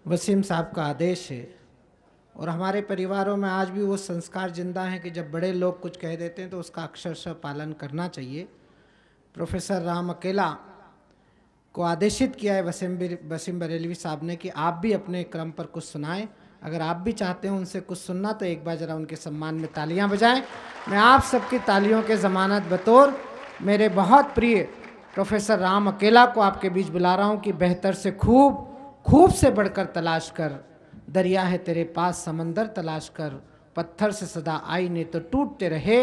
वसीम साहब का आदेश है और हमारे परिवारों में आज भी वो संस्कार जिंदा हैं कि जब बड़े लोग कुछ कह देते हैं तो उसका अक्षरशः पालन करना चाहिए। प्रोफेसर राम अकेला को आदेशित किया है वसीम बरेलवी साहब ने कि आप भी अपने क्रम पर कुछ सुनाएं। अगर आप भी चाहते हो उनसे कुछ सुनना तो एक बार ज़रा उनके सम्मान में तालियां बजाएं। मैं आप सबकी तालियों के ज़मानत बतौर मेरे बहुत प्रिय प्रोफेसर राम अकेला को आपके बीच बुला रहा हूं कि बेहतर से खूब से बढ़कर तलाश कर, दरिया है तेरे पास समंदर तलाश कर, पत्थर से सदा आईने तो टूटते रहे,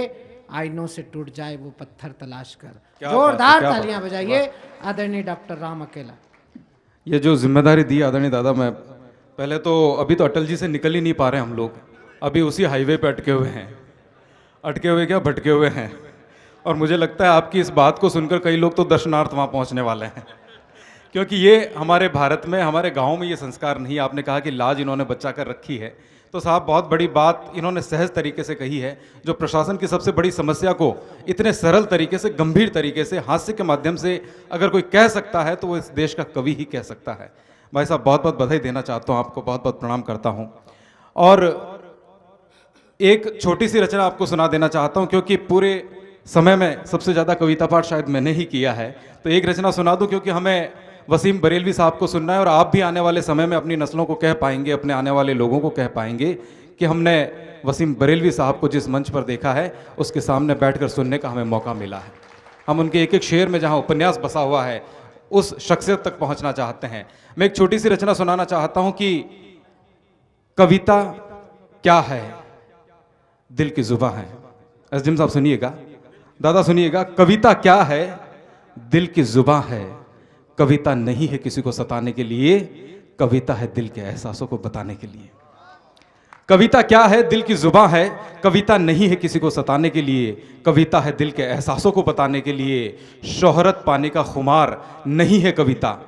आईनों से टूट जाए वो पत्थर तलाश कर। जोरदार तालियां बजाइए आदरणीय डॉक्टर राम अकेला। ये जो जिम्मेदारी दी आदरणीय दादा, मैं पहले तो अभी तो अटल जी से निकल ही नहीं पा रहे हम लोग, अभी उसी हाईवे पे अटके हुए हैं, अटके हुए क्या भटके हुए हैं। और मुझे लगता है आपकी इस बात को सुनकर कई लोग तो दर्शनार्थ वहाँ पहुँचने वाले हैं, क्योंकि ये हमारे भारत में, हमारे गाँव में ये संस्कार नहीं। आपने कहा कि लाज इन्होंने बचा कर रखी है, तो साहब बहुत बड़ी बात इन्होंने सहज तरीके से कही है। जो प्रशासन की सबसे बड़ी समस्या को इतने सरल तरीके से, गंभीर तरीके से, हास्य के माध्यम से अगर कोई कह सकता है तो वो इस देश का कवि ही कह सकता है। भाई साहब बहुत बहुत बधाई देना चाहता हूँ आपको, बहुत बहुत प्रणाम करता हूँ। और एक छोटी सी रचना आपको सुना देना चाहता हूँ, क्योंकि पूरे समय में सबसे ज़्यादा कविता पाठ शायद मैंने ही किया है, तो एक रचना सुना दूँ, क्योंकि हमें वसीम बरेलवी साहब को सुनना है और आप भी आने वाले समय में अपनी नस्लों को कह पाएंगे, अपने आने वाले लोगों को कह पाएंगे कि हमने वसीम बरेलवी साहब को जिस मंच पर देखा है उसके सामने बैठकर सुनने का हमें मौका मिला है। हम उनके एक एक शेर में जहाँ उपन्यास बसा हुआ है उस शख्सियत तक पहुँचना चाहते हैं। मैं एक छोटी सी रचना सुनाना चाहता हूँ कि कविता क्या है, दिल की जुबां है। एसडीएम साहब सुनिएगा, दादा सुनिएगा। कविता क्या है, दिल की जुबां है। कविता नहीं है किसी को सताने के लिए, कविता है दिल के एहसासों को बताने के लिए। कविता क्या है, दिल की जुबां है। कविता नहीं है किसी को सताने के लिए, कविता है दिल के एहसासों को बताने के लिए। शोहरत पाने का खुमार नहीं है कविता,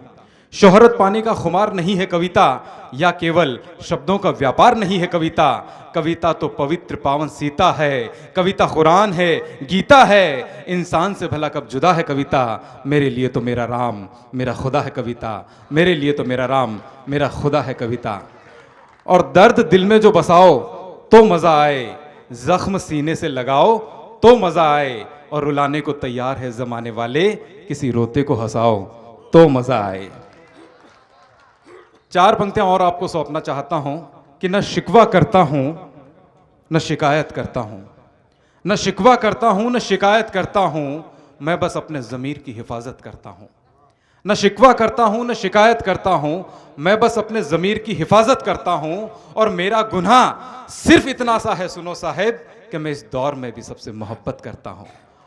शोहरत पाने का खुमार नहीं है कविता, या केवल शब्दों का व्यापार नहीं है कविता। कविता तो पवित्र पावन सीता है, कविता कुरान है, गीता है। इंसान से भला कब जुदा है कविता, मेरे लिए तो मेरा राम मेरा खुदा है कविता, मेरे लिए तो मेरा राम मेरा खुदा है कविता। और दर्द दिल में जो बसाओ तो मजा आए, जख्म सीने से लगाओ तो मजा आए, और रुलाने को तैयार है जमाने वाले, किसी रोते को हंसाओ तो मजा आए। चार पंक्तियां और आपको सौंपना चाहता हूं कि न शिकवा करता हूं न शिकायत करता हूं, न शिकवा करता हूं न शिकायत करता हूं, मैं बस अपने ज़मीर की हिफाजत करता हूं। न शिकवा करता हूं न शिकायत करता हूं, मैं बस अपने ज़मीर की हिफाजत करता हूं। और मेरा गुनाह सिर्फ इतना सा है सुनो साहेब, कि मैं इस दौर में भी सबसे मोहब्बत करता हूं,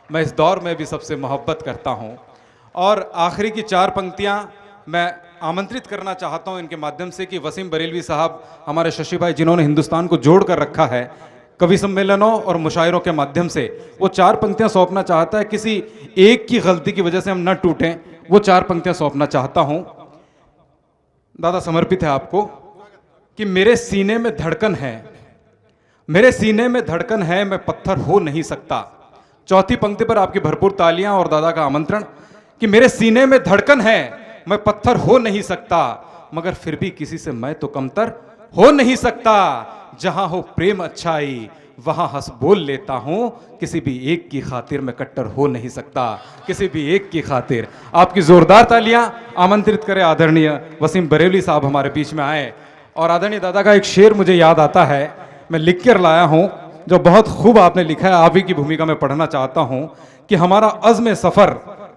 मैं इस दौर में भी सबसे मोहब्बत करता हूं। और आखिरी की चार पंक्तियां मैं आमंत्रित करना चाहता हूं इनके माध्यम से कि वसीम बरेलवी साहब, हमारे शशि भाई, जिन्होंने हिंदुस्तान को जोड़ कर रखा है कवि सम्मेलनों और मुशायरों के माध्यम से, वो चार पंक्तियां सौंपना चाहता है। किसी एक की गलती की वजह से हम न टूटें, वो चार पंक्तियां सौंपना चाहता हूं। दादा समर्पित है आपको कि मेरे सीने में धड़कन है, मेरे सीने में धड़कन है, मैं पत्थर हो नहीं सकता। चौथी पंक्ति पर आपकी भरपूर तालियां और दादा का आमंत्रण कि मेरे सीने में धड़कन है, मैं पत्थर हो नहीं सकता, मगर फिर भी किसी से मैं तो कमतर हो नहीं सकता। जहां हो प्रेम अच्छाई वहां हंस बोल लेता हूं, किसी भी एक की खातिर मैं कट्टर हो नहीं सकता, किसी भी एक की खातिर। आपकी जोरदार तालियां आमंत्रित करें आदरणीय वसीम बरेलवी साहब हमारे बीच में आए। और आदरणीय दादा का एक शेर मुझे याद आता है, मैं लिख कर लाया हूं, जो बहुत खूब आपने लिखा है, आप ही की भूमिका में पढ़ना चाहता हूं कि हमारा अज़्म सफर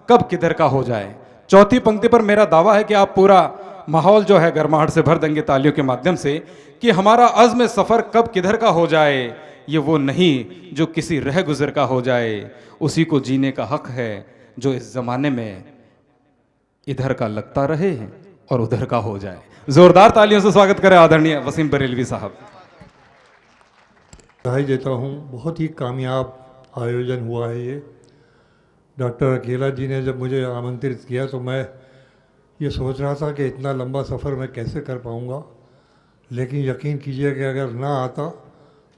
कब किधर का हो जाए। चौथी पंक्ति पर मेरा दावा है कि आप पूरा माहौल जो है गर्माहट से भर देंगे तालियों के माध्यम से, कि हमारा अज़्म सफर कब किधर का हो जाए, ये वो नहीं जो किसी रह गुजर का हो जाए, उसी को जीने का हक है जो इस जमाने में इधर का लगता रहे और उधर का हो जाए। जोरदार तालियों से स्वागत करें आदरणीय वसीम बरेलवी साहब। बधाई देता हूँ, बहुत ही कामयाब आयोजन हुआ है ये। डॉक्टर अकेला जी ने जब मुझे आमंत्रित किया तो मैं ये सोच रहा था कि इतना लंबा सफ़र मैं कैसे कर पाऊँगा, लेकिन यकीन कीजिए कि अगर ना आता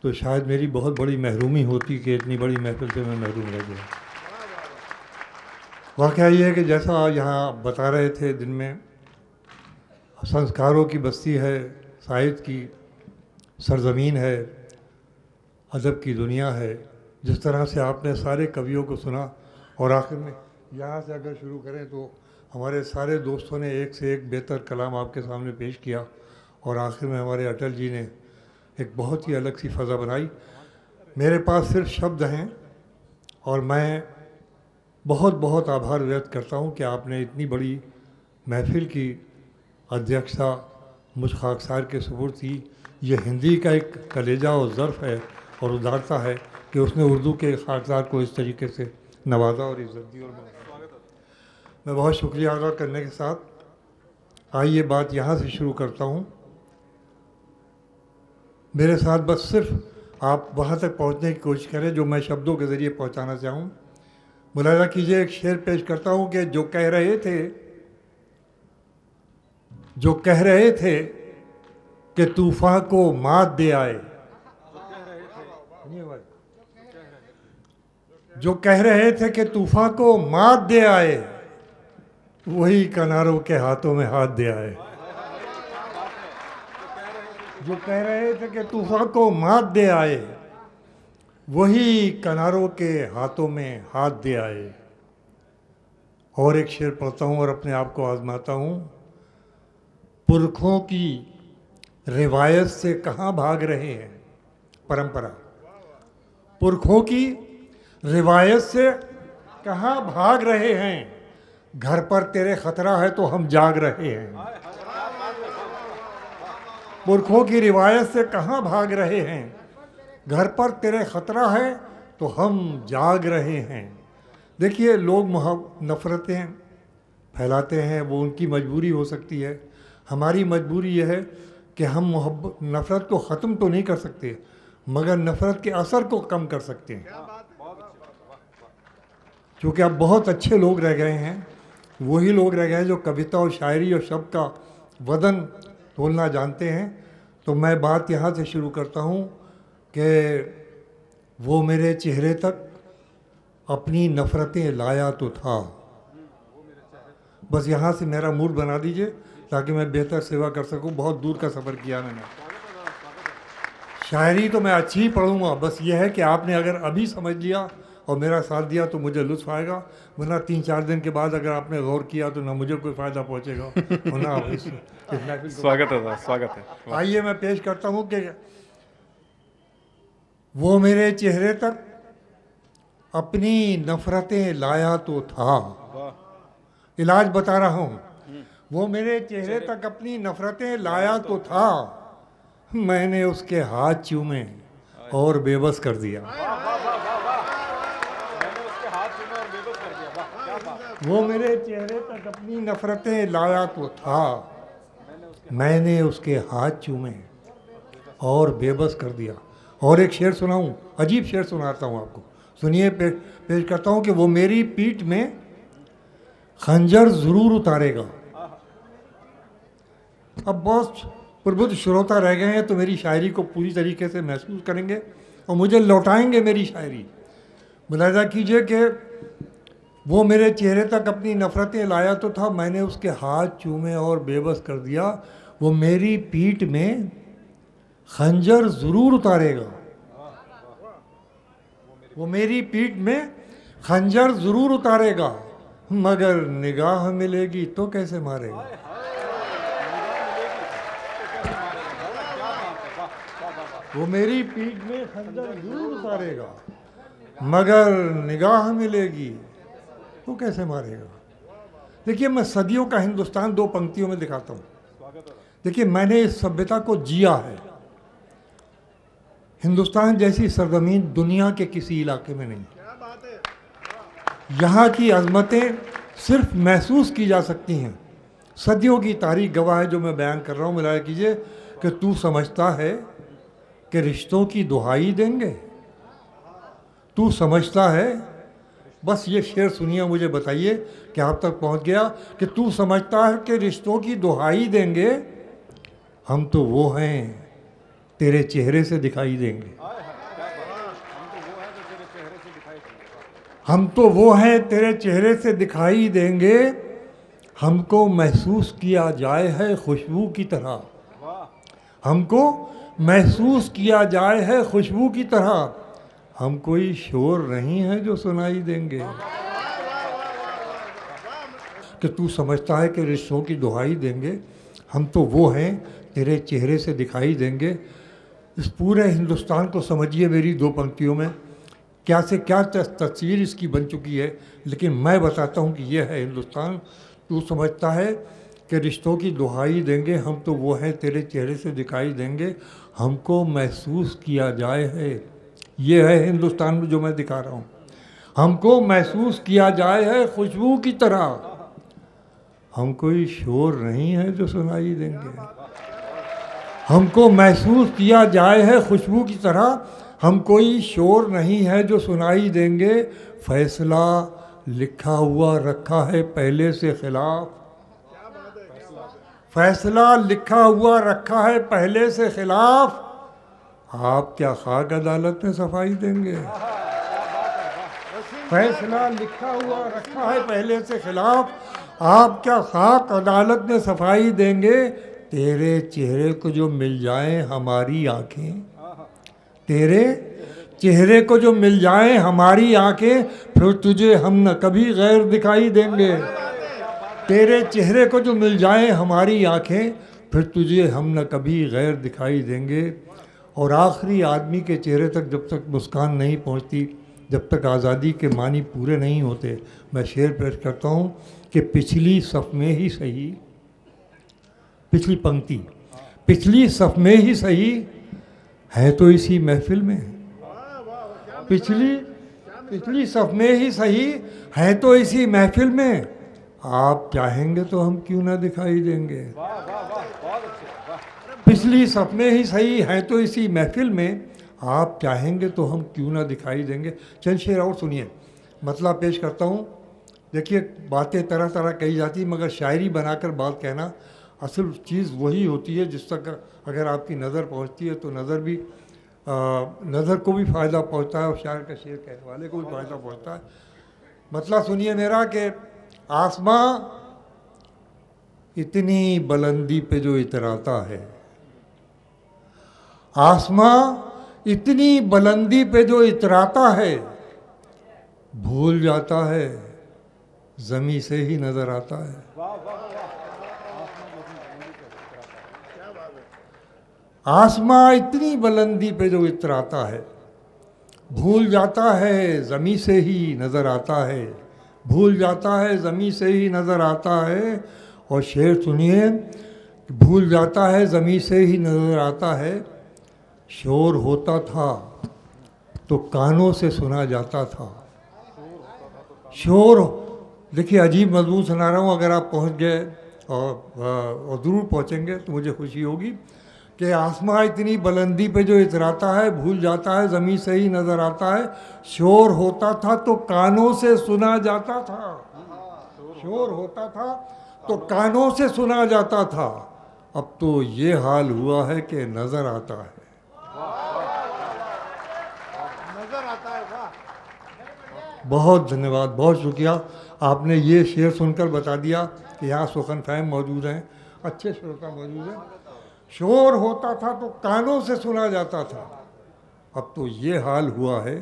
तो शायद मेरी बहुत बड़ी महरूमी होती कि इतनी बड़ी महफिल से मैं महरूम रह गया। वाक़या ये है कि जैसा यहाँ बता रहे थे दिन में, संस्कारों की बस्ती है, साहित्य की सरजमीन है, अदब की दुनिया है। जिस तरह से आपने सारे कवियों को सुना और आखिर में यहाँ से अगर शुरू करें तो हमारे सारे दोस्तों ने एक से एक बेहतर कलाम आपके सामने पेश किया और आखिर में हमारे अटल जी ने एक बहुत ही अलग सी फ़ज़ा बनाई। मेरे पास सिर्फ शब्द हैं और मैं बहुत बहुत आभार व्यक्त करता हूँ कि आपने इतनी बड़ी महफिल की अध्यक्षता मुझ खाकसार के सुपुर्द की। ये हिंदी का एक कलेजा और ज़र्फ़ है और उदारता है कि उसने उर्दू के खाकसार को इस तरीके से नवाजा और इज़्ज़त दी। और मैं बहुत शुक्रिया अदा करने के साथ आइए बात यहाँ से शुरू करता हूँ। मेरे साथ बस सिर्फ आप वहाँ तक पहुँचने की कोशिश करें जो मैं शब्दों के ज़रिए पहुँचाना चाहूँ। मुलाज़ा कीजिए, एक शेर पेश करता हूँ कि जो कह रहे थे कि तूफ़ान को मात दे आए, जो कह रहे थे कि तूफ़ान को मात दे आए, वही किनारों के हाथों में हाथ दे आए। जो कह रहे थे कि तूफ़ान को मात दे आए, वही किनारों के हाथों में हाथ दे आए। और एक शेर पढ़ता हूँ और अपने आप को आजमाता हूँ। पुरखों की रिवायत से कहाँ भाग रहे हैं, परंपरा। पुरखों की रिवायत से कहाँ भाग रहे हैं, घर पर तेरे खतरा है तो हम जाग रहे हैं। पुरखों की रिवायत से कहाँ भाग रहे हैं, घर पर तेरे खतरा है तो हम जाग रहे हैं। देखिए, लोग नफ़रतें फैलाते हैं, वो उनकी मजबूरी हो सकती है। हमारी मजबूरी यह है कि हम नफ़रत को ख़त्म तो नहीं कर सकते, मगर नफ़रत के असर को कम कर सकते हैं। क्योंकि अब बहुत अच्छे लोग रह गए हैं, वही लोग रह गए हैं जो कविता और शायरी और शब्द का वज़न तोलना जानते हैं। तो मैं बात यहाँ से शुरू करता हूँ कि वो मेरे चेहरे तक अपनी नफ़रतें लाया तो था। बस यहाँ से मेरा मूड बना दीजिए ताकि मैं बेहतर सेवा कर सकूँ। बहुत दूर का सफ़र किया मैंने। शायरी तो मैं अच्छी ही पढ़ूँगा, बस ये है कि आपने अगर अभी समझ लिया और मेरा साथ दिया तो मुझे लुत्फ़ आएगा, वरना 3-4 दिन के बाद अगर आपने गौर किया तो ना मुझे कोई फ़ायदा पहुँचेगा और ना आप इस स्वागत है, स्वागत है। आइए मैं पेश करता हूँ कि वो मेरे चेहरे तक अपनी नफ़रतें लाया तो था। इलाज बता रहा हूँ। वो मेरे चेहरे तक अपनी नफ़रतें लाया तो था, मैंने उसके हाथ चूमे और बेबस कर दिया। वो मेरे चेहरे तक अपनी नफ़रतें लाया तो था, मैंने उसके हाथ चूमे और बेबस कर दिया। और एक शेर सुनाऊं, अजीब शेर सुनाता हूं आपको, सुनिए। पेश करता हूं कि वो मेरी पीठ में खंजर ज़रूर उतारेगा। अब बहुत प्रबुद्ध श्रोता रह गए हैं तो मेरी शायरी को पूरी तरीके से महसूस करेंगे और मुझे लौटाएंगे मेरी शायरी। मुलाहिज़ा कीजिए कि वो मेरे चेहरे तक अपनी नफ़रतें लाया तो था, मैंने उसके हाथ चूमे और बेबस कर दिया। वो मेरी पीठ में खंजर ज़रूर उतारेगा। वो मेरी पीठ में खंजर ज़रूर उतारेगा, मगर निगाह मिलेगी तो कैसे मारेगा। वो मेरी पीठ में खंजर ज़रूर उतारेगा, मगर निगाह मिलेगी तो कैसे मारेगा। देखिए, मैं सदियों का हिंदुस्तान 2 पंक्तियों में दिखाता हूँ। देखिए, मैंने इस सभ्यता को जिया है। हिंदुस्तान जैसी सरजमीन दुनिया के किसी इलाके में नहीं। यहाँ की अजमतें सिर्फ महसूस की जा सकती हैं। सदियों की तारीख गवाह है जो मैं बयान कर रहा हूँ। मिलाया कीजिए कि तू समझता है कि रिश्तों की दुहाई देंगे, तू समझता है। बस ये शेर सुनिए, मुझे बताइए कि आप तक पहुँच गया कि तू समझता है कि रिश्तों की दुहाई देंगे, हम तो वो हैं तेरे चेहरे से दिखाई देंगे। हम तो वो हैं तेरे चेहरे से दिखाई देंगे, हमको महसूस किया जाए है खुशबू की तरह, हमको महसूस किया जाए है खुशबू की तरह, हम कोई शोर नहीं है जो सुनाई देंगे। कि तू समझता है कि रिश्तों की दुहाई देंगे, हम तो वो हैं तेरे चेहरे से दिखाई देंगे। इस पूरे हिंदुस्तान को समझिए मेरी दो पंक्तियों में, क्या से क्या तस्वीर इसकी बन चुकी है, लेकिन मैं बताता हूँ कि यह है हिंदुस्तान। तू समझता है कि रिश्तों की दुहाई देंगे, हम तो वो हैं तेरे चेहरे से दिखाई देंगे, हमको महसूस किया जाए है। ये है हिंदुस्तान में जो मैं दिखा रहा हूँ। हमको महसूस किया जाए है खुशबू की तरह, हम कोई शोर नहीं है जो सुनाई देंगे। हमको महसूस किया जाए है खुशबू की तरह, हम कोई शोर नहीं है जो सुनाई देंगे। फैसला लिखा हुआ रखा है पहले से खिलाफ, फैसला लिखा हुआ रखा है पहले से खिलाफ, आप क्या खाक अदालत में सफाई देंगे। फैसला लिखा हुआ रखा है पहले से खिलाफ, आप क्या खाक अदालत में सफाई देंगे। तेरे चेहरे को जो मिल जाए हमारी आंखें, तेरे चेहरे को जो मिल जाए हमारी आंखें, फिर तुझे हम न कभी गैर दिखाई देंगे। तेरे चेहरे को जो मिल जाए हमारी आंखें, फिर तुझे हम न कभी गैर दिखाई देंगे। और आखिरी आदमी के चेहरे तक जब तक मुस्कान नहीं पहुंचती, जब तक आज़ादी के मानी पूरे नहीं होते, मैं शेर पेश करता हूं कि पिछली सफ में ही सही, पिछली पंक्ति, पिछली सफ में ही सही है तो इसी महफिल में, पिछली सफ में ही सही है तो इसी महफिल में, आप चाहेंगे तो हम क्यों ना दिखाई देंगे। पिछली सफ में ही सही है तो इसी महफिल में, आप चाहेंगे तो हम क्यों ना दिखाई देंगे। चंद शेर और सुनिए, मतलब पेश करता हूँ। देखिए बातें तरह तरह कही जाती, मगर शायरी बनाकर बात कहना असल चीज़ वही होती है जिस तक अगर आपकी नज़र पहुँचती है तो नज़र भी नज़र को भी फ़ायदा पहुँचता है और शायर का शेर कहने वाले को भी फ़ायदा पहुँचता है। मतलब सुनिए मेरा कि आसमां इतनी बुलंदी पे जो इतराता है, आसमां इतनी बुलंदी पे जो इतराता है, भूल जाता है ज़मीं से ही नज़र आता है। आसमां इतनी बुलंदी पे जो इतराता है, भूल जाता है ज़मीं से ही नज़र आता है, भूल जाता है ज़मीं से ही नज़र आता है। और शेर सुनिए, भूल जाता है ज़मीं से ही नज़र आता है, शोर होता था तो कानों से सुना जाता था। शोर, देखिए अजीब मजमून सुना रहा हूँ, अगर आप पहुँच गए और ज़रूर पहुँचेंगे तो मुझे खुशी होगी कि आसमां इतनी बुलंदी पे जो इतराता है, भूल जाता है ज़मीं से ही नज़र आता है, शोर होता था तो कानों से सुना जाता था, शोर होता था तो कानों से सुना जाता था, अब तो ये हाल हुआ है कि नज़र आता है। बहुत धन्यवाद, बहुत शुक्रिया, आपने ये शेर सुनकर बता दिया कि यहाँ सुखन फहम मौजूद हैं, अच्छे श्रोता मौजूद हैं। शोर होता था तो कानों से सुना जाता था, अब तो ये हाल हुआ है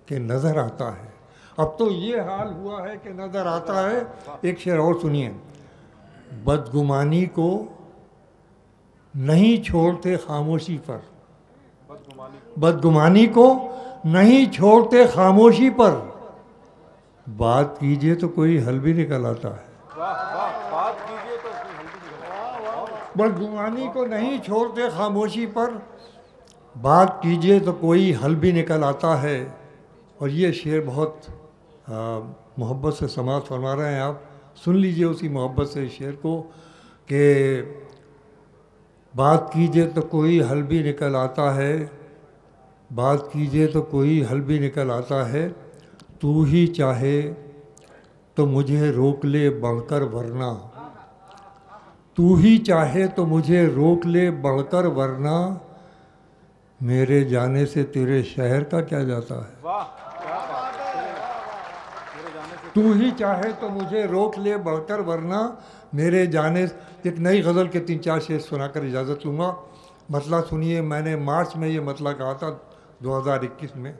कि नज़र आता है, अब तो ये हाल हुआ है कि नज़र आता है। एक शेर और सुनिए, बदगुमानी को नहीं छोड़ते खामोशी पर, बदगुमानी को नहीं छोड़ते खामोशी पर, बात कीजिए तो कोई हल भी निकल आता है। बदगुमानी को नहीं छोड़ते खामोशी पर, बात कीजिए तो कोई हल भी निकल आता है। और ये शेर बहुत मोहब्बत से समाज फरमा रहे हैं, आप सुन लीजिए उसी मोहब्बत से इस शेर को कि बात कीजिए तो कोई हल भी निकल आता है, बात कीजिए तो कोई हल भी निकल आता है, तू ही चाहे तो मुझे रोक ले बढ़कर वरना, तू ही चाहे तो मुझे रोक ले बढ़कर वरना, मेरे जाने से तेरे शहर का क्या जाता है। तू ही चाहे तो मुझे रोक ले बढ़कर, वरना मेरे जाने। एक नई गज़ल के 3-4 शेर सुनाकर इजाज़त लूँगा। मतला सुनिए, मैंने मार्च में ये मतला कहा था 2021 में,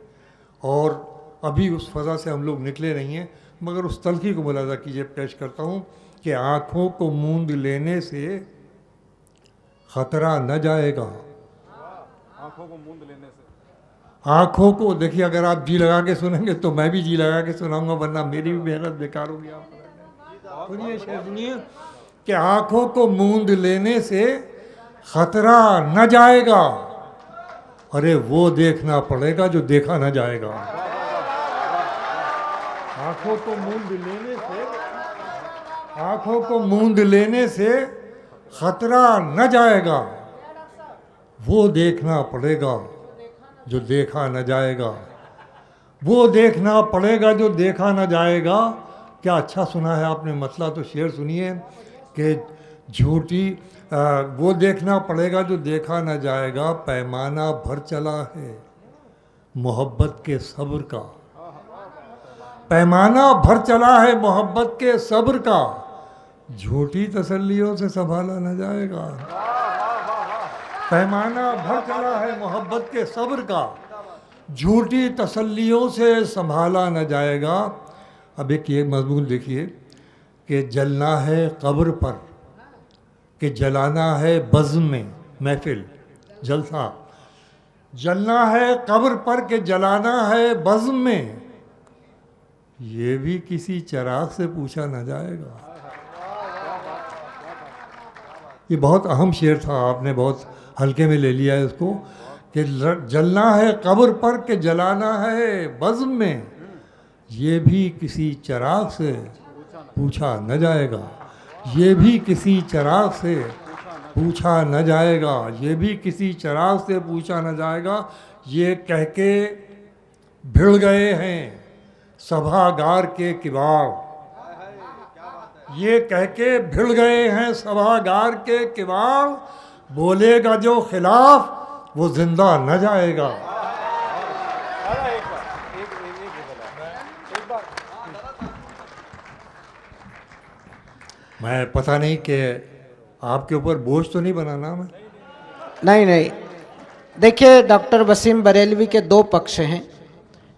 और अभी उस फज़ा से हम लोग निकले नहीं हैं, मगर उस तलखी को मुलाज़ा कीजिए। पेश करता हूँ कि आँखों को मूंद लेने से ख़तरा न जाएगा। आंखों को मूंद लेने से, आँखों को, देखिए अगर आप जी लगा के सुनेंगे तो मैं भी जी लगा के सुनाऊंगा, वरना मेरी भी मेहनत बेकार होगी। आप सुनिए, शेर सुनिए कि आँखों को मूंद लेने से खतरा न जाएगा, अरे वो देखना पड़ेगा जो देखा न जाएगा। आँखों को मूंद लेने से, आँखों को मूंद लेने से खतरा न जाएगा, वो देखना पड़ेगा जो देखा न जाएगा। वो देखना पड़ेगा जो देखा न जाएगा। क्या अच्छा सुना है आपने मतला। तो शेर सुनिए कि झूठी, वो देखना पड़ेगा जो देखा न जाएगा, पैमाना भर चला है मोहब्बत के सब्र का। पैमाना भर चला है मोहब्बत के सब्र का, झूठी तसल्लियों से संभाला न जाएगा। पैमाना भर चला है मोहब्बत के सब्र का, झूठी तसल्लियों से संभाला न जाएगा। अब एक ये मजमून देखिए कि जलना है कब्र पर, कि जलाना है बज़्म में महफिल जलसा। जलना है कब्र पर कि जलाना है बज़्म में, ये भी किसी चिराग से पूछा न जाएगा। ये बहुत अहम शेर था, आपने बहुत हल्के में ले लिया है इसको, कि जलना है कब्र पर कि जलाना है बज़्म में, ये भी किसी चिराग से पूछा न जाएगा। ये भी किसी चिराग से पूछा न जाएगा। ये भी किसी चिराग से पूछा न जाएगा। ये कह के भिड़ गए हैं सभागार के किवाड़, ये कह के भिड़ गए हैं सभागार के किवाड़, बोलेगा जो खिलाफ वो जिंदा न जाएगा। मैं पता नहीं कि आपके ऊपर बोझ तो नहीं बनाना मैं। नहीं नहीं, देखिए डॉक्टर वसीम बरेलवी के दो पक्ष हैं।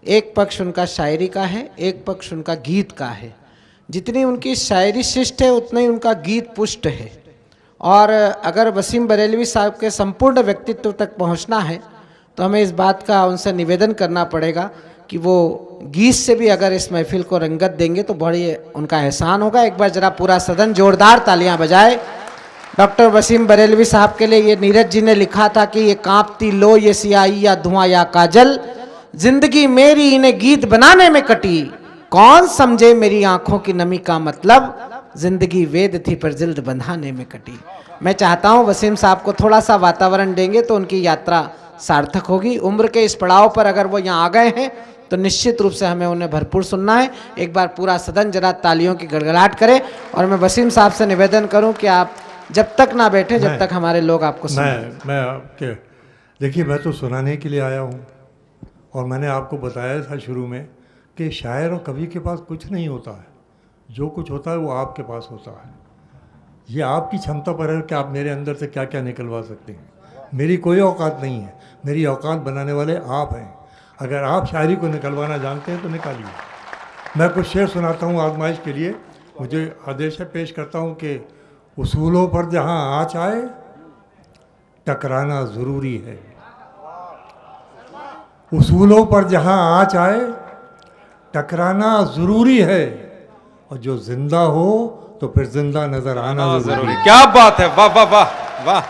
एक पक्ष उनका शायरी का है, एक पक्ष उनका गीत का है। जितनी उनकी शायरी शिष्ट है उतना ही उनका गीत पुष्ट है। और अगर वसीम बरेलवी साहब के संपूर्ण व्यक्तित्व तक पहुंचना है तो हमें इस बात का उनसे निवेदन करना पड़ेगा कि वो गीत से भी अगर इस महफिल को रंगत देंगे तो बड़ी उनका एहसान होगा। एक बार जरा पूरा सदन जोरदार तालियां बजाए डॉक्टर वसीम बरेलवी साहब के लिए। ये नीरज जी ने लिखा था कि ये कांपती लो, ये सियाही या धुआं या काजल, जिंदगी मेरी इन्हें गीत बनाने में कटी, कौन समझे मेरी आंखों की नमी का मतलब, जिंदगी वेद थी पर जिल्द बंधाने में कटी। मैं चाहता हूं वसीम साहब को थोड़ा सा वातावरण देंगे तो उनकी यात्रा सार्थक होगी। उम्र के इस पड़ाव पर अगर वो यहाँ आ गए हैं तो निश्चित रूप से हमें उन्हें भरपूर सुनना है। एक बार पूरा सदन जरा तालियों की गड़गड़ाहट करे और मैं वसीम साहब से निवेदन करूं कि आप जब तक ना बैठे जब तक हमारे लोग आपको सुनें। मैं आपके, देखिए मैं तो सुनाने के लिए आया हूँ, और मैंने आपको बताया था शुरू में कि शायर और कवि के पास कुछ नहीं होता है, जो कुछ होता है वो आपके पास होता है। ये आपकी क्षमता पर है कि आप मेरे अंदर से क्या क्या निकलवा सकते हैं। मेरी कोई औकात नहीं है, मेरी औकात बनाने वाले आप हैं। अगर आप शायरी को निकलवाना जानते हैं तो निकालिए। मैं कुछ शेर सुनाता हूँ आजमाइश के लिए। मुझे आदेश पेश करता हूँ कि उसूलों पर जहाँ आँच आए टकराना ज़रूरी है। उसूलों पर जहाँ आँच आए टकराना ज़रूरी है, और जो जिंदा हो तो फिर जिंदा नजर आना जरूरी। क्या बात है, वाह वाह वाह वाह,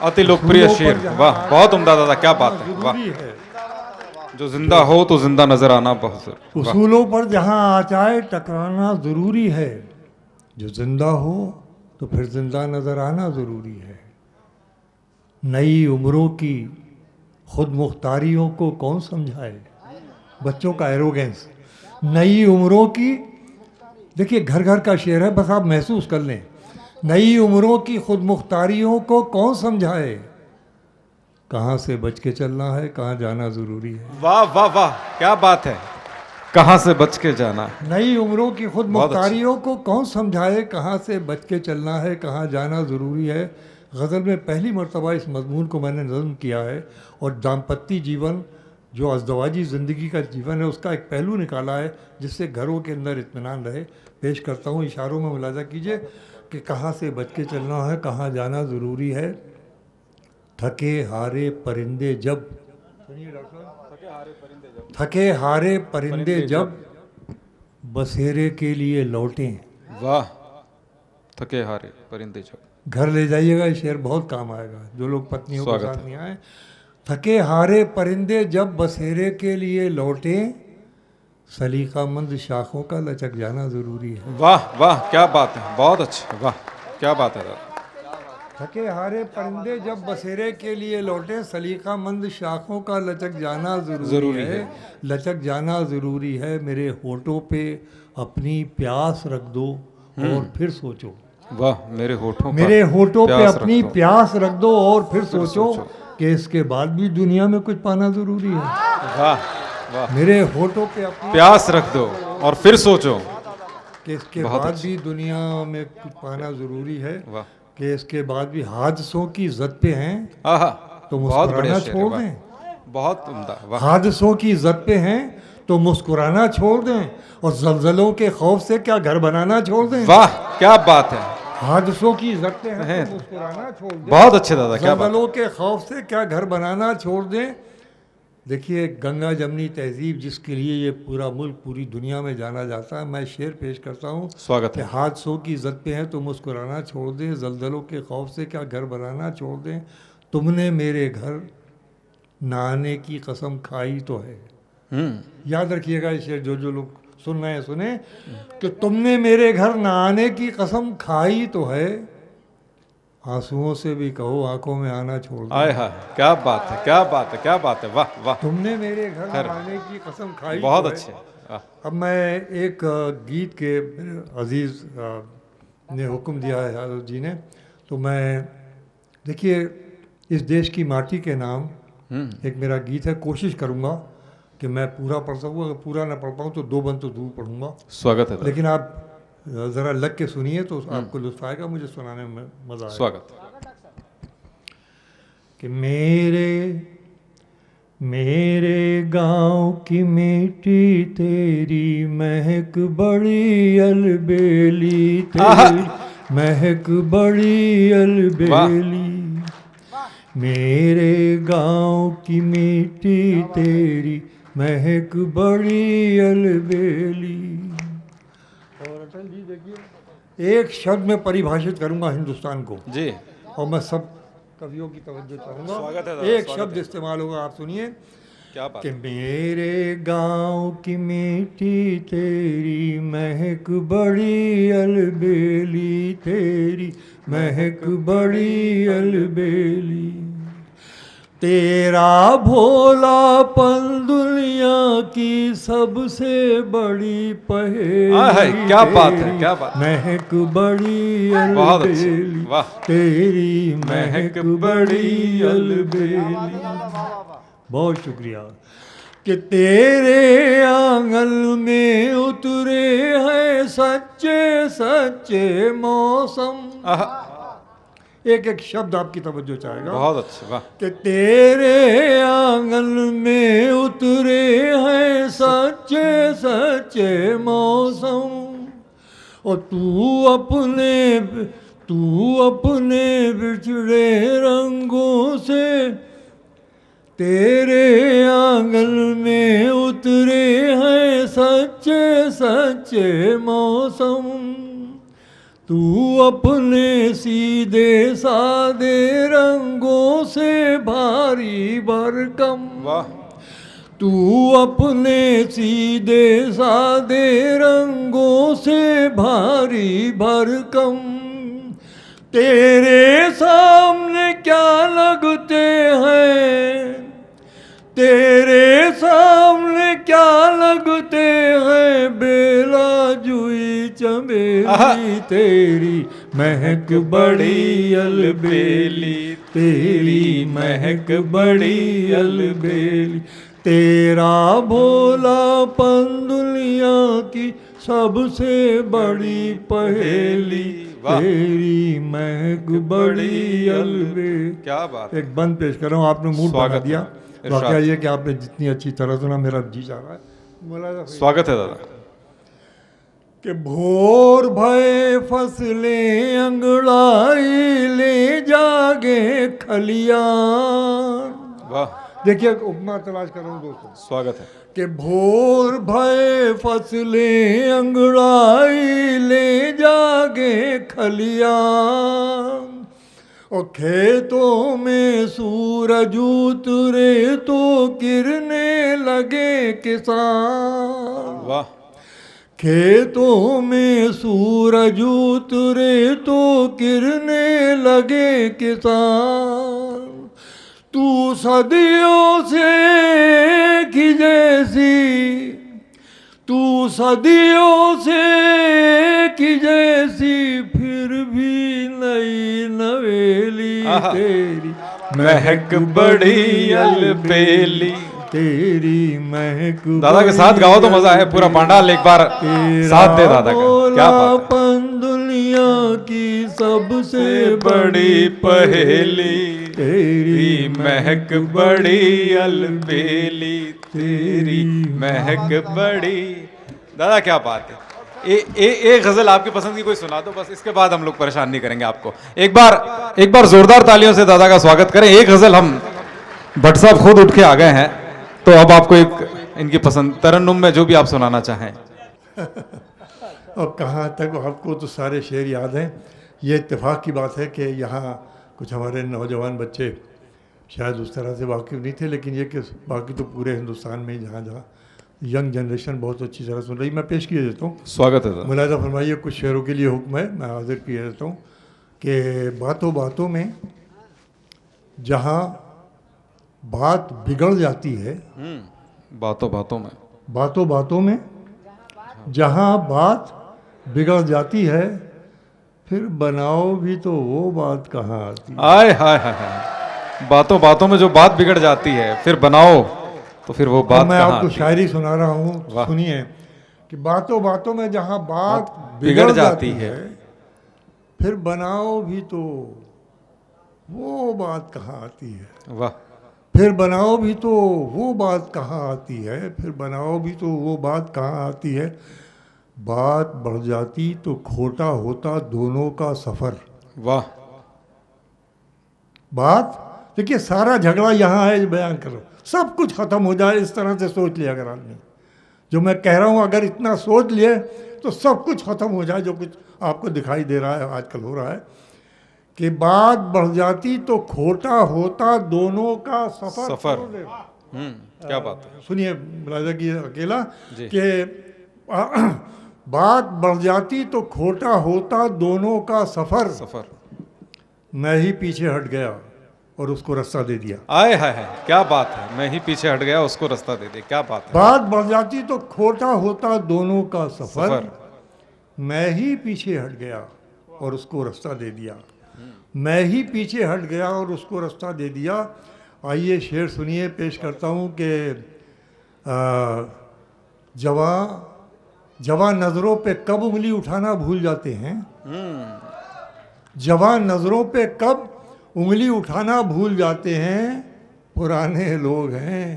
अति लोकप्रिय शेर, वाह बहुत उम्दा दादा, क्या बात है, वाह। जो जिंदा हो तो जिंदा नजर आना बहुत जरूरी। उसूलों पर जहाँ आँच आए टकराना जरूरी है, जो जिंदा हो तो फिर जिंदा नजर आना जरूरी है। नई उम्रों की खुद मुख्तारियों को कौन समझाए, बच्चों का एरोगेंस। नई उम्रों की, देखिए घर घर का शेर है, बस आप महसूस कर लें। नई उम्रों की खुद मुख्तारियों को कौन समझाए, कहाँ से बच के चलना है, कहाँ जाना ज़रूरी है। वाह वाह वाह, क्या बात है। कहाँ से बच के जाना। नई उम्रों की खुद बहुत अच्छी। मुख्तारियों को कौन समझाए, कहाँ से बच के चलना है, कहाँ जाना ज़रूरी है। गज़ल में पहली मर्तबा इस मजमून को मैंने नज़म किया है और दाम्पत्य जीवन जो अज़दवाजी ज़िंदगी का जीवन है उसका एक पहलू निकाला है जिससे घरों के अंदर इत्मीनान रहे। पेश करता हूँ, इशारों में मुलाजा कीजिए कि कहाँ से बच के चलना है, कहाँ जाना ज़रूरी है। थके हारे परिंदे जब, थके हारे परिंदे जब बसेरे के लिए लौटें। वाह, थके हारे परिंदे जब। घर ले जाइएगा, ये शेर बहुत काम आएगा जो लोग पत्नियों के स्वागत साथ है। नहीं आए। थके हारे परिंदे जब बसेरे के लिए लौटें, सलीकामंद शाखों का लचक जाना ज़रूरी है। वाह वाह, क्या बात है, बहुत अच्छे, वाह क्या बात है दादा। थके हारे परिंदे जब बसेरे के लिए लौटे, सलीकामंद शाखों का लचक जाना ज़रूरी है। लचक जाना ज़रूरी है। मेरे होठों पे अपनी प्यास रख दो और फिर सोचो। वाह, मेरे होठों पर मेरे होठों पे प्यास अपनी रख दो। प्यास रख दो और फिर सोचो। सोचो कि इसके बाद भी दुनिया में कुछ पाना ज़रूरी है। वाह वाह, मेरे होठों पे अपनी प्यास रख दो और फिर सोचो कि इसके बहुत बाद अच्छी। भी दुनिया में कुछ पाना ज़रूरी है। वाह, कि इसके बाद भी हादसों की जद पे हैं आहा, तो बहुत बढ़िया मुस्कुराना शेर है, छोड़ वाह। दें। बहुत उम्दा, वाह। हादसों की जद पे हैं तो मुस्कुराना छोड़ दें और जलजलों के खौफ से क्या घर बनाना छोड़ दें। वाह, क्या बात है, हादसों की जद पे हैं हैं। तो मुस्कुराना छोड़ दें। बहुत अच्छे दादा, क्या बात। जलजलों के खौफ से क्या घर बनाना छोड़ दें। देखिए, गंगा जमनी तहजीब जिसके लिए ये पूरा मुल्क पूरी दुनिया में जाना जाता है, मैं शेर पेश करता हूँ स्वागत कि है। हादसों की जद पे हैं तो मुस्कुराना छोड़ दें, जलजलों के खौफ से क्या घर बनाना छोड़ दें। तुमने मेरे घर ना आने की कसम खाई तो है। याद रखिएगा ये शेर, जो जो लोग सुन रहे हैं सुने कि तुमने मेरे घर ना आने की कसम खाई तो है, आंसुओं से भी कहो आंखों में आना छोड़ दो। आय हाय, क्या बात है, क्या बात है, क्या बात है, वाह वाह, तुमने मेरे घर खैर। ना आने की कसम खाई बहुत तो है। अच्छे, वाह। अब मैं एक गीत के मेरे अजीज़ ने हुक्म दिया है यादव जी ने, तो मैं देखिए इस देश की माटी के नाम एक मेरा गीत है। कोशिश करूँगा कि मैं पूरा पढ़ सकूँ, अगर पूरा ना पढ़ पाऊँ तो दो बंद तो दूर पढ़ूँगा। स्वागत है दादा, लेकिन आप ज़रा लग के सुनिए तो आपको लुत्फ़ आएगा, मुझे सुनाने में मज़ा आएगा। स्वागत। कि मेरे गांव की मिट्टी तेरी महक बड़ी अलबेली, तेरी महक बड़ी अलबेली। मेरे गांव की मिट्टी तेरी महक बड़ी अलबेली। और अटल जी देखिए, एक शब्द में परिभाषित करूंगा हिंदुस्तान को जी, और मैं सब कवियों की तवज्जो चाहूंगा। स्वागत है दादा, एक स्वागत शब्द है। इस्तेमाल होगा, आप सुनिए क्या बात कि है। मेरे गांव की मिट्टी तेरी महक बड़ी अलबेली, तेरी महक बड़ी अलबेली। तेरा भोलापन दुनिया की सबसे बड़ी पहेली, हाय, क्या बात है, क्या बात। महक बड़ी बहुत अच्छे, अलबेली, वाह। तेरी महक महक बड़ी अलबेली। बहुत शुक्रिया। कि तेरे आंगन में उतरे हैं सच्चे सच्चे मौसम। आहा, एक एक शब्द आपकी तवज्जो चाहेगा। बहुत अच्छे, वाह। कि तेरे आंगन में उतरे हैं सच्चे सच्चे मौसम और तू अपने बिछड़े रंगों से तेरे आंगन में उतरे हैं सच्चे सच्चे मौसम। तू अपने सीधे सादे रंगों से भारी भरकम, वाह, तू अपने सीधे सादे रंगों से भारी भरकम। तेरे सामने क्या लगते हैं, तेरे सामने क्या लगते हैं बेला जुई चमेली, तेरी महक बड़ी अलबेली, तेरी महक बड़ी अलबेली, तेरा भोलापन दुनिया की सबसे बड़ी पहेली, तेरी महक बड़ी अलबे। क्या बात है। एक बंद पेश कर रहा हूँ, आपने मूड बना स्वागत दिया। है। वाकया ये कि आपने जितनी अच्छी तरह सुना, मेरा जी चाह रहा है। स्वागत है दादा। कि भोर भय फसलें अंगड़ाई ले जागे खलियान। वाह, देखिए उपमा तलाश कर रहा हूँ दोस्तों। स्वागत है। कि भोर भय फसलें अंगड़ाई ले जागे खलियान, और खेतों में सूरज उतरे तो गिरने लगे किसान। वाह, खेतों में सूरज उतरे तो गिरने लगे किसान। तू सदियों से की जैसी, तू सदियों से की जैसी, फिर भी नई नवेली, तेरी महक बड़ी अलबेली। तेरी महक। दादा के साथ गाओ तो मजा है, पूरा पांडाल एक बार साथ दे दादा का। क्या बात है। दुनिया की सबसे बड़ी पहेली, तेरी महक बड़ी अलबेली, तेरी महक बड़ी। दादा क्या बात है। एक गजल आपकी पसंद की कोई सुना दो बस, इसके बाद हम लोग परेशान नहीं करेंगे आपको। एक बार जोरदार तालियों से दादा का स्वागत करें। एक गजल हम भट्ट साहब खुद उठ के आ गए हैं, तो अब आपको एक इनकी पसंद तरन्नुम में जो भी आप सुनाना चाहें। अब कहाँ तक आपको तो सारे शेर याद हैं। ये इत्तेफाक की बात है कि यहाँ कुछ हमारे नौजवान बच्चे शायद उस तरह से वाकिफ़ नहीं थे, लेकिन ये कि बाकी तो पूरे हिंदुस्तान में जहाँ जहाँ यंग जनरेशन बहुत अच्छी तरह सुन रही। मैं पेश किए देता हूँ। स्वागत है। मुलाज़ा फरमाइए, कुछ शेरों के लिए हुक्म है, मैं हाजिर किए देता हूँ कि बातों बातों में जहाँ बात बिगड़ जाती है, बातों बातों में, बातों बातों में जहाँ बात बिगड़ जाती है, फिर बनाओ भी तो वो बात कहाँ आती है। आय हाय हाय हाय। बातों बातों में जो बात बिगड़ जाती है, फिर बनाओ तो फिर वो बात मैं कहाँ आपको आती है। शायरी सुना रहा हूँ, सुनिए कि बातों बातों में जहाँ बात बिगड़ जाती है, फिर बनाओ भी तो वो बात कहाँ आती है। वाह। फिर बनाओ भी तो वो बात कहाँ आती है, फिर बनाओ भी तो वो बात कहाँ आती है। बात बढ़ जाती तो खोटा होता दोनों का सफ़र। वाह। बात देखिए, सारा झगड़ा यहाँ है, बयान करो, सब कुछ ख़त्म हो जाए, इस तरह से सोच लिया अगर आदमी, जो मैं कह रहा हूँ अगर इतना सोच लिए तो सब कुछ ख़त्म हो जाए, जो कुछ आपको दिखाई दे रहा है आजकल हो रहा है कि बात बढ़ जाती तो खोटा होता दोनों का सफ़र। क्या बात है। सुनिए मुलाज़ा की अकेला कि बात बढ़ जाती तो खोटा होता दोनों का सफ़र। मैं ही पीछे हट गया और उसको रास्ता दे दिया। आए हाय हाय, क्या बात है। मैं ही पीछे हट गया, उसको रास्ता दे दिया। क्या बात है। बात बढ़ जाती तो खोटा होता दोनों का सफ़र। मैं ही पीछे हट गया और उसको रास्ता दे दिया। मैं ही पीछे हट गया और उसको रास्ता दे दिया। आइए शेर सुनिए, पेश करता हूँ कि जवां नज़रों पे कब उंगली उठाना भूल जाते हैं। जवां नज़रों पे कब उंगली उठाना भूल जाते हैं, पुराने लोग हैं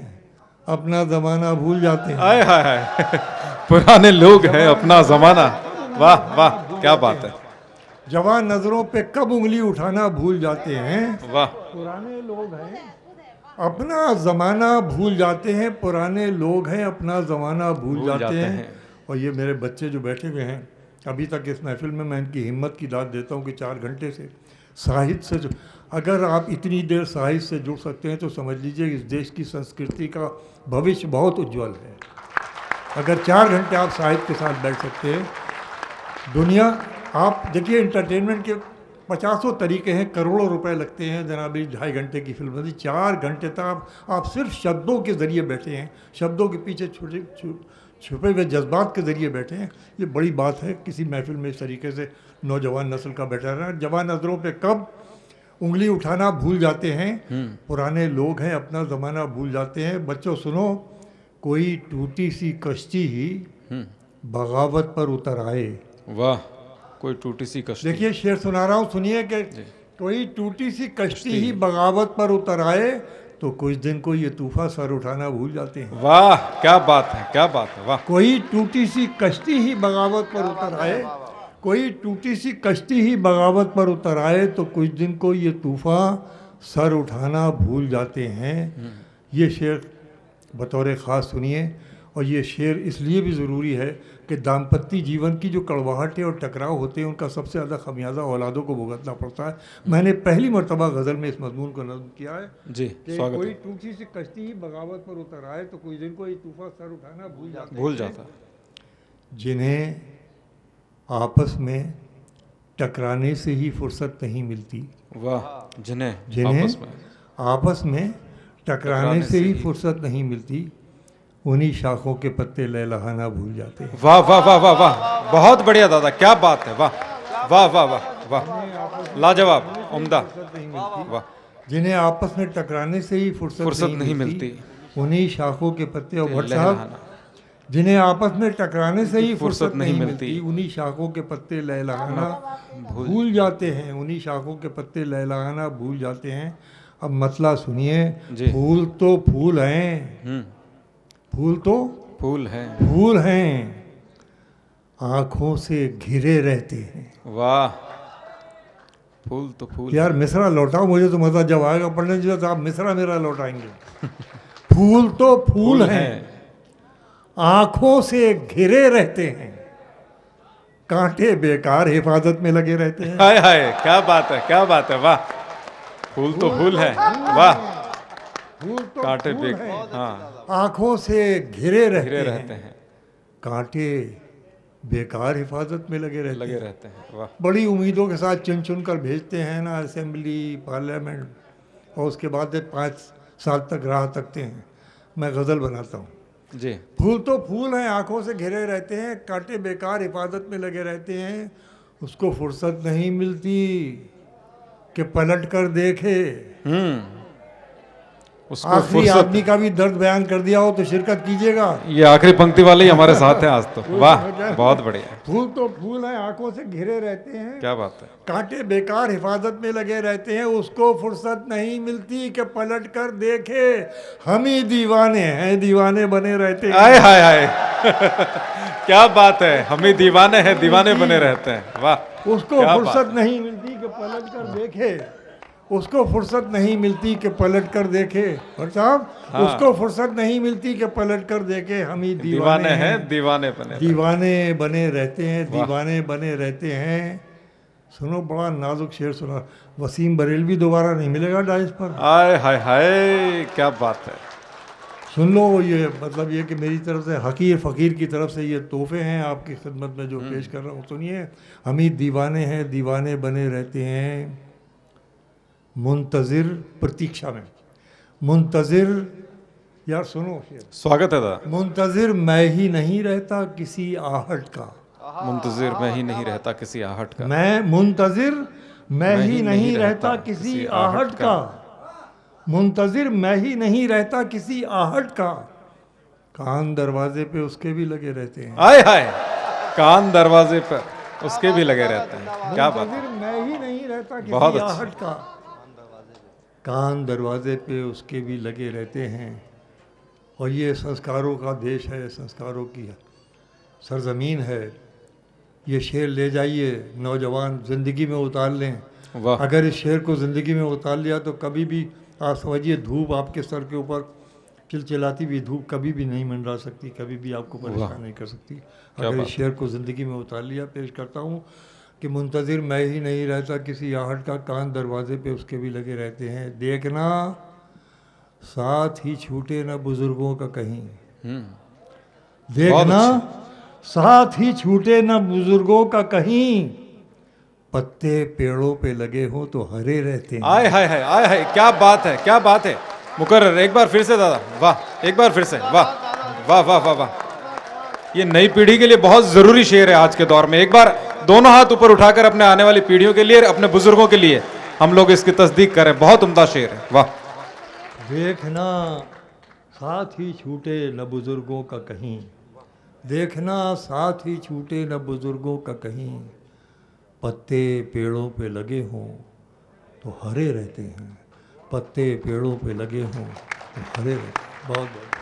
अपना ज़माना भूल जाते हैं। आए हाय हाय। पुराने लोग हैं अपना ज़माना। वाह वाह, क्या बात है। जवां नज़रों पे कब उंगली उठाना भूल जाते हैं, वाह। पुराने लोग हैं अपना ज़माना भूल जाते हैं। पुराने लोग हैं अपना ज़माना भूल जाते हैं। और ये मेरे बच्चे जो बैठे हुए हैं अभी तक इस महफिल में, मैं इनकी हिम्मत की दाद देता हूँ कि 4 घंटे से साहित्य से अगर आप इतनी देर साहित्य से जुड़ सकते हैं तो समझ लीजिए इस देश की संस्कृति का भविष्य बहुत उज्जवल है। अगर 4 घंटे आप साहित्य के साथ बैठ सकते हैं, दुनिया, आप देखिए इंटरटेनमेंट के 50 तरीके हैं, करोड़ों रुपए लगते हैं जनाब 2.5 घंटे की फिल्म बनी। 4 घंटे तक आप सिर्फ शब्दों के ज़रिए बैठे हैं, शब्दों के पीछे छुपे हुए जज्बात के ज़रिए बैठे हैं। ये बड़ी बात है किसी महफिल में इस तरीके से नौजवान नस्ल का बैठा रहना। जवान नज़रों पे कब उंगली उठाना भूल जाते हैं, पुराने लोग हैं, अपना ज़माना भूल जाते हैं। बच्चों सुनो, कोई टूटी सी कश्ती ही बगावत पर उतर आए। वाह, कोई टूटी सी कश्ती। देखिए शेर सुना रहा हूँ, सुनिए कि कोई टूटी सी कश्ती ही बगावत पर उतर आए तो कुछ दिन को ये तूफा सर उठाना भूल जाते हैं। वाह, क्या बात है, क्या बात है, वाह। कोई टूटी सी कश्ती ही बगावत पर उतर आए, कोई टूटी सी कश्ती ही बगावत पर उतर आए तो कुछ दिन को ये तूफान सर उठाना भूल जाते हैं। ये शेर बतौर ख़ास सुनिए। और ये शेर इसलिए भी ज़रूरी है कि दाम्पत्य जीवन की जो कड़वाहटें और टकराव होते हैं उनका सबसे ज़्यादा खमियाजा औलादों को भुगतना पड़ता है। मैंने पहली मरतबा गज़ल में इस मज़मून को नज़्म किया है जी, कि स्वागत कोई है। टूटी सी कश्ती ही बगावत पर उतर आए तो कुछ दिन को ये तूफान सर उठाना भूल जाता है। जिन्हें आपस में टकराने से ही फुर्सत नहीं मिलती। वाह, जिन्हें आपस में टकराने से ही फुर्सत नहीं मिलती, उन्हीं शाखों के पत्ते लहलहाना भूल जाते हैं। वाह वाह वाह वाह वाह, बहुत बढ़िया दादा, क्या बात है, वाह वाह वाह वाह वाह, लाजवाब, उम्दा, वाह। जिन्हें आपस में टकराने से ही फुर्सत नहीं मिलती, उन्हीं शाखों के पत्ते। और भट्ट साहब, जिन्हें आपस में टकराने से ही फुर्सत नहीं मिलती, उन्हीं शाखों के पत्ते लहलहाना भूल जाते हैं, उन्हीं शाखों के पत्ते लहलहाना भूल जाते हैं। अब मतला सुनिए, फूल तो फूल हैं, फूल तो फूल हैं, फूल हैं, आंखों से घिरे रहते हैं। वाह, फूल तो फूल। यार मिसरा लौटाओ, मुझे तो मजा जब आएगा पढ़ने जो तो आप मिसरा मेरा लौटाएंगे। फूल तो फूल हैं, आंखों से घिरे रहते हैं, कांटे बेकार हिफाजत में लगे रहते हैं। हाय हाय, क्या बात है, क्या बात है, वाह। फूल तो फूल है, वाह। फूल तो कांटे फूल हैं, हाँ, आंखों से घिरे रहते रहते हैं, कांटे बेकार हिफाजत में लगे रहते हैं, वाह। बड़ी उम्मीदों के साथ चुन चुन कर भेजते हैं ना असेंबली, पार्लियामेंट, और उसके बाद 5 साल तक राह तकते हैं। मैं गज़ल बनाता हूँ जी। फूल तो फूल हैं, आंखों से घिरे रहते हैं, कांटे बेकार हिफाजत में लगे रहते हैं, उसको फुर्सत नहीं मिलती कि पलट कर देखे। उसको आखिरी आदमी का भी दर्द बयान कर दिया हो तो शिरकत कीजिएगा। ये आखिरी पंक्ति वाले ही हमारे साथ हैं आज तो, वाह, बहुत बढ़िया। फूल तो फूल हैं, आंखों से घिरे रहते हैं, क्या बात है, कांटे बेकार हिफाजत में लगे रहते हैं, उसको फुर्सत नहीं मिलती कि पलट कर देखे। हम ही दीवाने हैं, दीवाने बने रहते हैं। हाय हाय हाय, क्या बात है, हम ही दीवाने हैं, दीवाने बने रहते हैं, वाह। उसको फुर्सत नहीं मिलती कि पलट कर देखे, उसको फुर्सत नहीं मिलती कि पलट कर देखे। और साहब, उसको फुर्सत नहीं मिलती कि पलट कर देखे। हम ही दीवाने हैं, दीवाने बने रहते हैं, दीवाने बने रहते हैं। सुनो, बड़ा नाजुक शेर सुना। वसीम बरेलवी दोबारा नहीं मिलेगा डाइस पर। हाय हाय हाय, क्या बात है। सुन लो, ये मतलब ये कि मेरी तरफ से हकीर फ़कीर की तरफ से ये तोहफे हैं आपकी खिदमत में जो पेश कर रहा हूँ। सुनिए, हम ही दीवाने हैं, दीवाने बने रहते हैं, मुंतज़िर प्रतीक्षा में। मुंतज़िर, यार सुनो शेर, स्वागत है दादा। मुंतज़िर मैं ही नहीं रहता किसी आहट का, मुंतज़िर मैं ही नहीं रहता किसी आहट का, मैं मुंतज़िर मैं ही नहीं रहता किसी आहट का, मुंतज़िर मैं ही नहीं रहता किसी आहट का, कान दरवाजे पे उसके भी लगे रहते हैं। हाय हाय, कान दरवाजे पर उसके भी लगे रहते हैं, क्या बात है, मुंतज़िर मैं ही नहीं रहता बहुत किसी अच्छा। आहट का, कान दरवाजे पे उसके भी लगे रहते हैं। और ये संस्कारों का देश है, संस्कारों की सरजमीन है। ये शेर ले जाइए, नौजवान ज़िंदगी में उतार लें। वाह, अगर इस शेर को ज़िंदगी में उतार लिया तो कभी भी आप समझिए, धूप आपके सर के ऊपर चिलचिलाती हुई धूप कभी भी नहीं मंडरा सकती, कभी भी आपको परेशान नहीं कर सकती। अगर इस शेर को ज़िंदगी में उतार लिया। पेश करता हूँ कि मुंतज़िर मैं ही नहीं रहता किसी आहट का, कान दरवाजे पे उसके भी लगे रहते हैं। देखना साथ ही छूटे ना बुजुर्गों का कहीं, देखना साथ ही छूटे ना बुजुर्गों का कहीं, पत्ते पेड़ों पे लगे हो तो हरे रहते हैं। आय हाय हाय, आय हाय, क्या बात है, क्या बात है। मुकर्रर एक बार फिर से दादा, वाह, एक बार फिर से, वाह वाह वाह वाह वाह। ये नई पीढ़ी के लिए बहुत जरूरी शेर है आज के दौर में। एक बार दोनों हाथ ऊपर उठाकर अपने आने वाली पीढ़ियों के लिए, अपने बुजुर्गों के लिए हम लोग इसकी तस्दीक करें। बहुत उम्दा शेर है, वाह। देखना साथ ही छूटे न बुजुर्गों का कहीं, देखना साथ ही छूटे न बुजुर्गों का कहीं, पत्ते पेड़ों पे लगे हों तो हरे रहते हैं, पत्ते पेड़ों पे लगे हों तो हरे रहते हैं। बहुत बहुत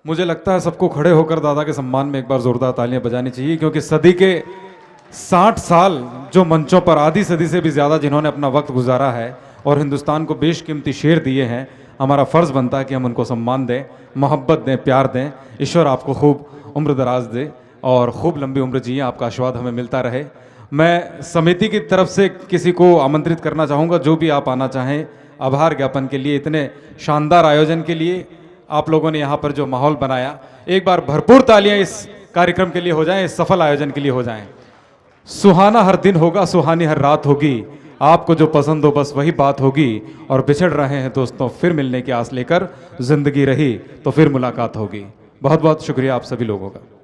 मुझे लगता है सबको खड़े होकर दादा के सम्मान में एक बार जोरदार तालियां बजानी चाहिए, क्योंकि सदी के 60 साल जो मंचों पर, आधी सदी से भी ज़्यादा जिन्होंने अपना वक्त गुजारा है और हिंदुस्तान को बेशकीमती शेर दिए हैं, हमारा फ़र्ज़ बनता है कि हम उनको सम्मान दें, मोहब्बत दें, प्यार दें। ईश्वर आपको खूब उम्र दराज दे और खूब लंबी उम्र जिए, आपका आशीर्वाद हमें मिलता रहे। मैं समिति की तरफ से किसी को आमंत्रित करना चाहूँगा, जो भी आप आना चाहें, आभार ज्ञापन के लिए, इतने शानदार आयोजन के लिए, आप लोगों ने यहाँ पर जो माहौल बनाया। एक बार भरपूर तालियां इस कार्यक्रम के लिए हो जाएं, इस सफल आयोजन के लिए हो जाएं। सुहाना हर दिन होगा, सुहानी हर रात होगी, आपको जो पसंद हो बस वही बात होगी, और बिछड़ रहे हैं दोस्तों फिर मिलने की आस लेकर, जिंदगी रही तो फिर मुलाकात होगी। बहुत बहुत शुक्रिया आप सभी लोगों का।